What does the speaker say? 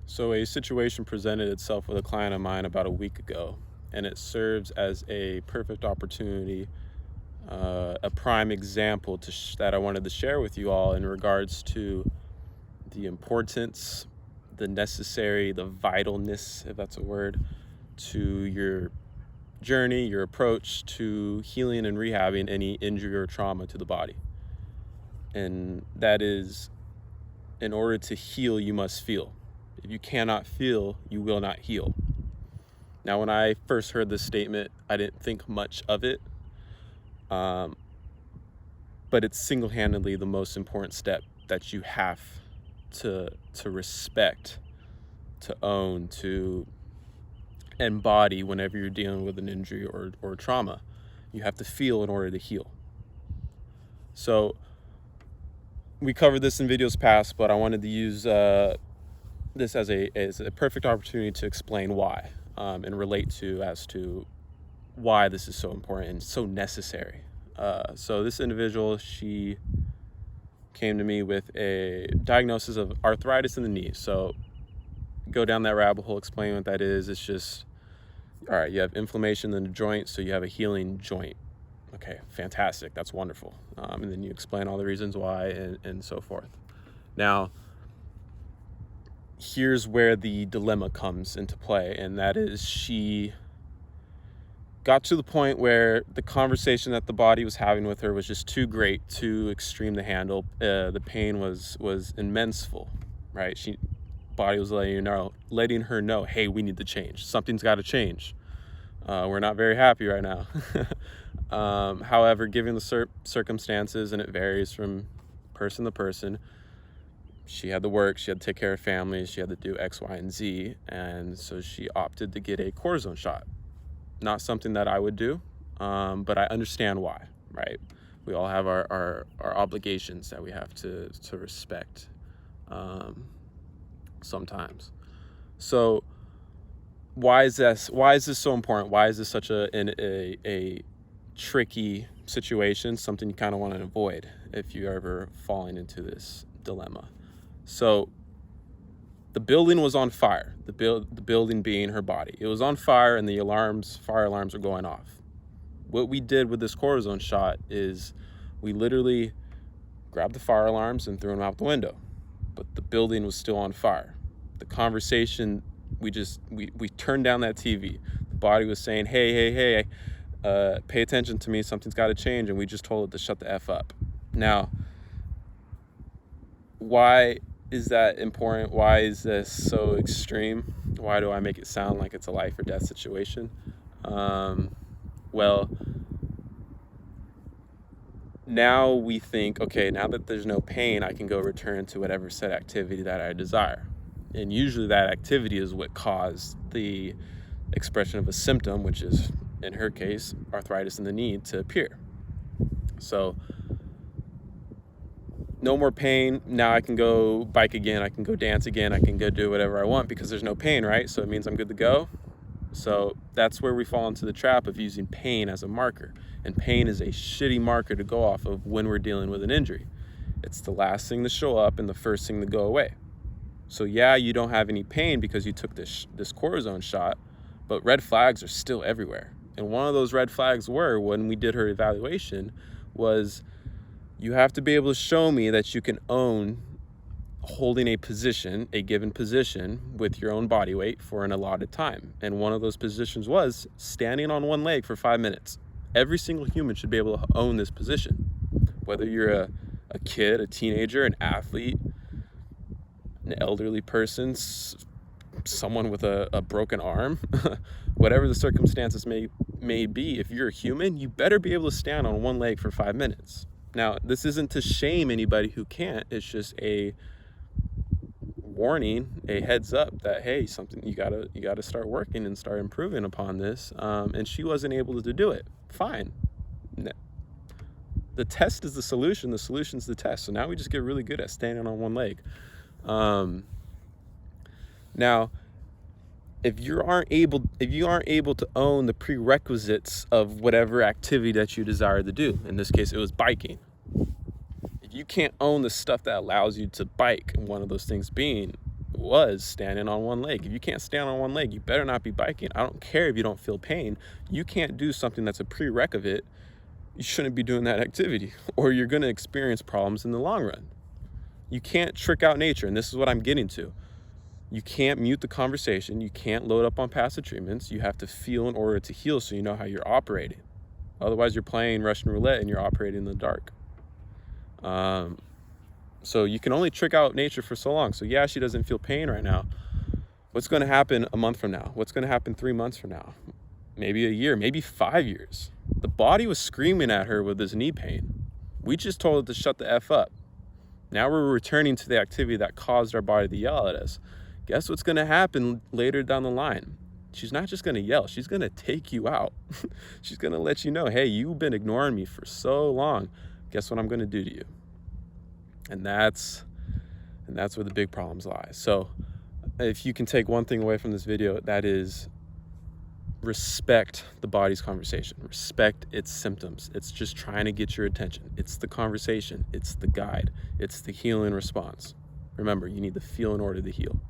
So a situation presented itself with a client of mine about a week ago, and it serves as a perfect opportunity, a prime example that I wanted to share with you all in regards to the importance, the necessary, the vitalness, if that's a word, to your journey, your approach to healing and rehabbing any injury or trauma to the body. And that is, in order to heal, you must feel. If you cannot feel, you will not heal. Now, when I first heard this statement, I didn't think much of it, but it's single-handedly the most important step that you have to respect, to own, to embody whenever you're dealing with an injury or trauma. You have to feel in order to heal. So we covered this in videos past, but I wanted to use this as a perfect opportunity to explain why, and relate to as to why this is so important and so necessary. So this individual, she came to me with a diagnosis of arthritis in the knee. So go down that rabbit hole, explain what that is. It's just, all right, you have inflammation in the joint, so you have a healing joint. Okay, fantastic, that's wonderful. And then you explain all the reasons why and so forth. Now, here's where the dilemma comes into play, and that is she got to the point where the conversation that the body was having with her was just too great, too extreme to handle. The pain was immenseful, right? Body was letting her know, hey, we need to change. Something's got to change. We're not very happy right now. However, given the circumstances, and it varies from person to person, she had to work, she had to take care of family, she had to do X, Y, and Z, and so she opted to get a cortisone shot. Not something that I would do, but I understand why, right? We all have our obligations that we have to respect sometimes. So why is this so important? Why is this such a tricky situation, something you kind of want to avoid if you're ever falling into this dilemma? So the building was on fire, the building being her body. It was on fire, and the fire alarms were going off. What we did with this cortisone shot is we literally grabbed the fire alarms and threw them out the window, but the building was still on fire. The conversation, we turned down that TV. The body was saying, hey, pay attention to me, something's got to change, and we just told it to shut the F up. Now, why is that important? Why is this so extreme? Why do I make it sound like it's a life or death situation? Well, now we think, okay, now that there's no pain, I can go return to whatever set activity that I desire. And usually that activity is what caused the expression of a symptom, which is, in her case, arthritis in the knee, to appear. So no more pain. Now I can go bike again. I can go dance again. I can go do whatever I want because there's no pain, right? So it means I'm good to go. So that's where we fall into the trap of using pain as a marker. And pain is a shitty marker to go off of when we're dealing with an injury. It's the last thing to show up and the first thing to go away. So yeah, you don't have any pain because you took this cortisone shot, but red flags are still everywhere. And one of those red flags when we did her evaluation, was you have to be able to show me that you can own holding a given position with your own body weight for an allotted time. And one of those positions was standing on one leg for 5 minutes. Every single human should be able to own this position. Whether you're a kid, a teenager, an athlete, an elderly person, someone with a broken arm, whatever the circumstances may be, if you're a human, you better be able to stand on one leg for 5 minutes. Now, this isn't to shame anybody who can't. It's just a warning, a heads up that, hey, something you gotta start working and start improving upon this. And she wasn't able to do it. Fine. The test is the solution. The solution's the test. So now we just get really good at standing on one leg. Now, if you aren't able to own the prerequisites of whatever activity that you desire to do, in this case, it was biking. If you can't own the stuff that allows you to bike, and one of those things being was standing on one leg. If you can't stand on one leg, you better not be biking. I don't care if you don't feel pain. You can't do something that's a prerequisite. You shouldn't be doing that activity, or you're going to experience problems in the long run. You can't trick out nature, and this is what I'm getting to. You can't mute the conversation. You can't load up on passive treatments. You have to feel in order to heal, so you know how you're operating. Otherwise, you're playing Russian roulette and you're operating in the dark. So you can only trick out nature for so long. So yeah, she doesn't feel pain right now. What's going to happen a month from now? What's going to happen 3 months from now? Maybe a year, maybe 5 years. The body was screaming at her with this knee pain. We just told it to shut the F up. Now we're returning to the activity that caused our body to yell at us. Guess what's going to happen later down the line? She's not just going to yell. She's going to take you out. She's going to let you know, hey, you've been ignoring me for so long. Guess what I'm going to do to you? And that's where the big problems lie. So if you can take one thing away from this video, that is respect the body's conversation. Respect its symptoms. It's just trying to get your attention. It's the conversation. It's the guide. It's the healing response. Remember, you need to feel in order to heal.